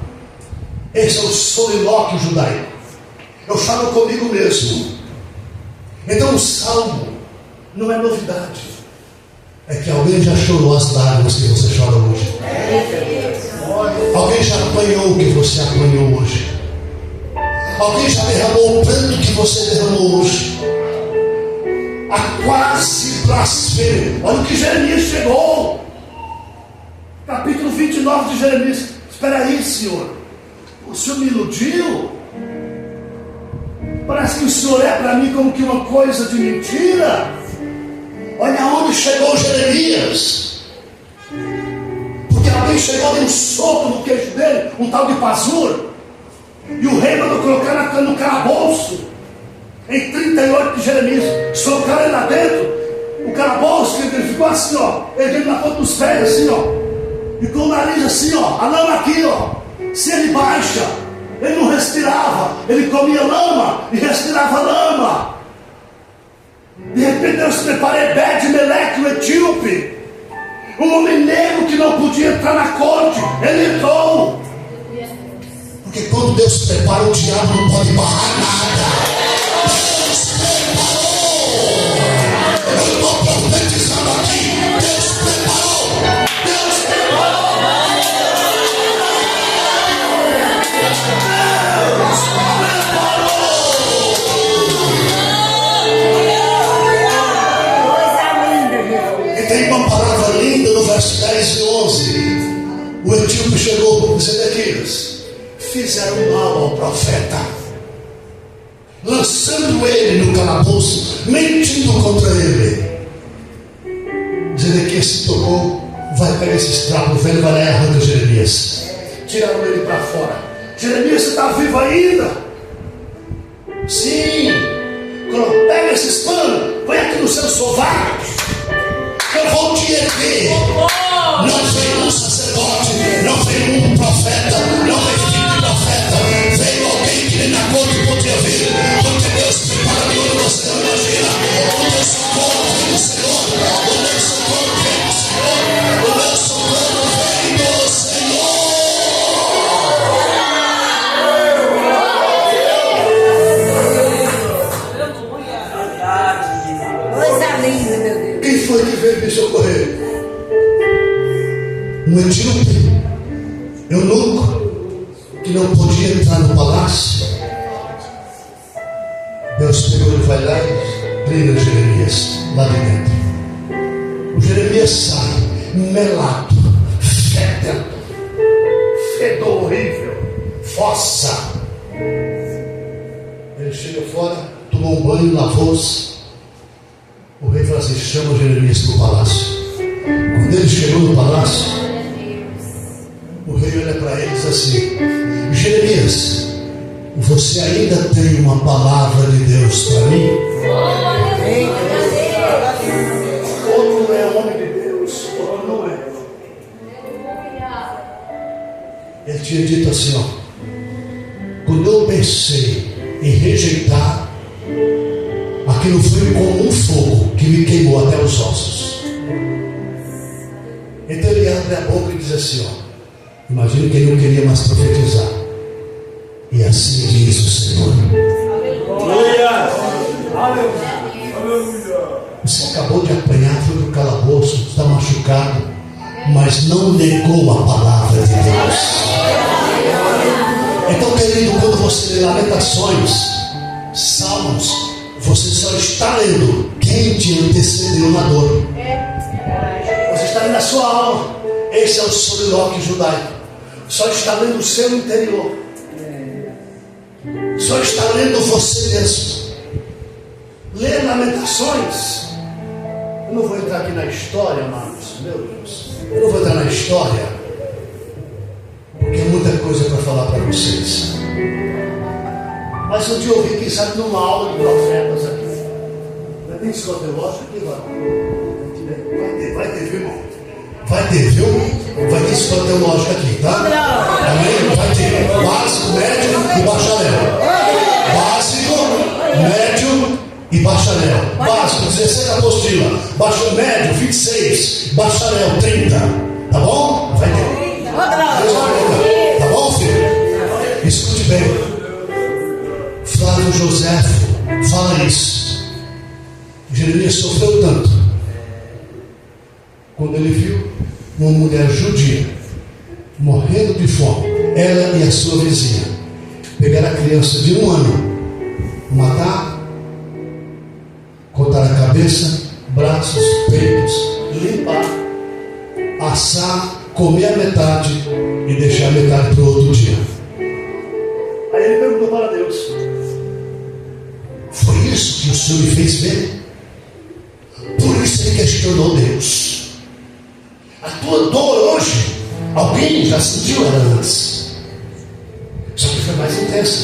Esse é o solilóquio judaico. Eu falo comigo mesmo. Então o salmo não é novidade. É que alguém já chorou as lágrimas que você chora hoje. Alguém já apanhou o que você apanhou hoje. Alguém já derramou o pranto que você derramou hoje. A quase blasfêmia. Olha o que Jeremias chegou. Capítulo 29 de Jeremias. Espera aí, Senhor. O Senhor me iludiu? Parece que o Senhor é para mim como que uma coisa de mentira. Olha onde chegou Jeremias. Porque alguém chegou e deu um soco no queixo dele, um tal de Pazur. E o rei mandou colocar no calabouço, em 38 de Jeremias. Socaram ele lá dentro. O calabouço, ele ficou assim, ó, erguendo na ponta dos pés, assim, ó, e com o nariz assim, ó, a lama aqui, ó. Se ele baixa, ele não respirava, ele comia lama e respirava lama. De repente Deus prepara Ebed-Meleque, o etíope, um homem negro que não podia entrar na corte. Ele entrou. Porque quando Deus prepara, o diabo não pode barrar nada. Deus preparou. Eu estou profetizando aqui. Deus preparou. Deus preparou. E tem uma palavra linda no verso 10 e 11. O etíope chegou para Zedequias. Fizeram mal ao profeta, lançando ele no calabouço, mentindo contra ele. Zedequias se tocou, vai pegar esses trapos velho, vai lá e arranca Jeremias. Tiraram ele para fora. Jeremias, você está vivo ainda? Sim. Pega esses panos, põe aqui no seu sovaco, eu vou te erguer. Não veio um sacerdote, não veio um profeta, não veio filho de profeta, veio alguém que nem na corte podia vir, porque Deus prepara quando você não imagina. O meu socorro vem do Senhor, o meu socorro vem do Senhor, o meu socorro vem do Senhor. Coisa linda, meu Deus. Quem foi que veio me socorrer? Um etíope, eunuco, que não podia entrar no palácio. Deus pegou e vai lá e treina Jeremias lá de dentro. O Jeremias sai melado, fedendo, fedor horrível, fossa. Ele chega fora, tomou um banho, lavou-se. O rei fala assim: chama Jeremias para o palácio. Quando ele chegou no palácio, o rei olha para ele e diz assim: Jeremias, você ainda tem uma palavra de Deus para mim? Ou não é homem de Deus, ou não é. Ele tinha dito assim, ó: quando eu pensei em rejeitar, aquilo foi como um fogo que me queimou até os ossos. Então ele abre a boca e diz assim, ó, imagina que ele não queria mais profetizar. E assim diz o Senhor. Aleluia! Você acabou de apanhar, foi para o calabouço, está machucado, mas não negou a palavra de Deus. Então, querido, quando você lê Lamentações, Salmos, você só está lendo quem te antecedeu na dor. Você está lendo a sua alma. Esse é o soliloquio judaico. Só está lendo o seu interior. Só está lendo você mesmo. Ler Lamentações. Eu não vou entrar aqui na história, amados. Meu Deus. Eu não vou entrar na história, porque é muita coisa para falar para vocês. Mas eu te ouvi, quem sabe, numa aula de profetas aqui. Não tem escola teológica aqui agora? Vai ter, viu, irmão? Vai ter, viu? Vai ter escola teológica aqui, tá? Amém? Vai ter básico, médio e bacharel. Básico, médio e bacharel. Básico, 17 apostila. Baixo, médio, 26. Bacharel, 30. Tá bom? Vai ter. Tá bom, filho? Escute bem. Flávio Joséfo fala isso. Jeremias sofreu tanto quando ele viu uma mulher judia morrendo de fome, ela e a sua vizinha pegaram a criança de 1 ano, matar, cortar a cabeça, braços, peitos, limpar, assar, comer a metade e deixar a metade para o outro dia. Aí ele perguntou para Deus: foi isso que o Senhor me fez ver? Por isso ele questionou Deus. A tua dor hoje, alguém já sentiu ela antes, só que foi mais intensa.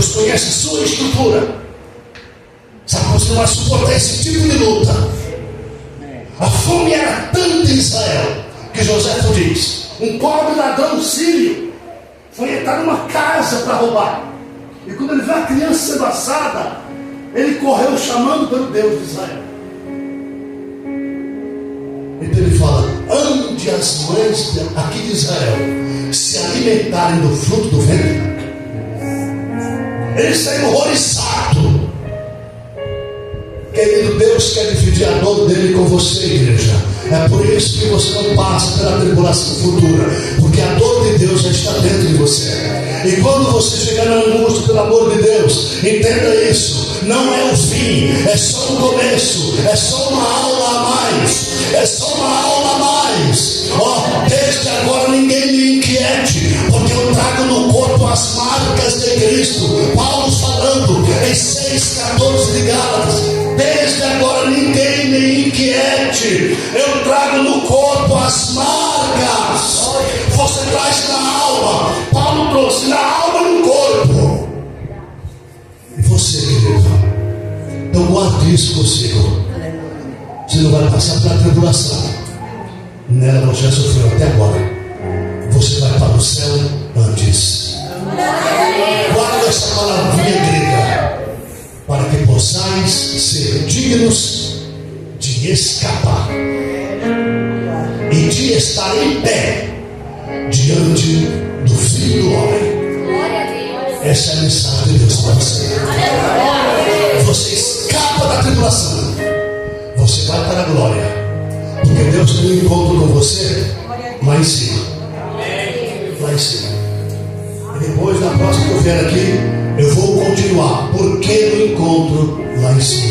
Deus conhece a sua estrutura. Sabe que você não vai suportar esse tipo de luta. A fome era tanta em Israel que José diz: um pobre ladrão sírio foi entrar numa casa para roubar. E quando ele viu a criança sendo assada, ele correu chamando pelo Deus de Israel. Então ele fala: ande as mães aqui de Israel se alimentarem do fruto do ventre. Ele saiu horrorizado. Querido, Deus quer dividir a dor dele com você, igreja. É por isso que você não passa pela tribulação futura, porque a dor de Deus já está dentro de você. E quando você chegar na angústia, pelo amor de Deus, entenda isso: não é o fim, é só o começo, é só uma aula a mais, é só uma aula a mais. Desde agora ninguém me inquiete, porque eu trago no corpo as marcas de Cristo. Paulo falando em 6,14 de Gálatas: desde agora ninguém me inquiete, eu trago no corpo as marcas. Você traz na alma, Paulo trouxe na alma e no corpo. E você, querido, então guarde isso consigo. Você não vai passar pela tribulação, nela você já sofreu até agora. Você vai para o céu antes. Guarda essa palavrinha grega, para que possais ser dignos de escapar e de estar em pé diante do Filho do Homem. Essa é a mensagem de Deus para você. Você escapa da tribulação, você vai para a glória, porque Deus tem um encontro com você lá em cima. Lá em cima. E depois, na próxima que eu vier aqui, eu vou continuar. Por que o encontro lá em cima?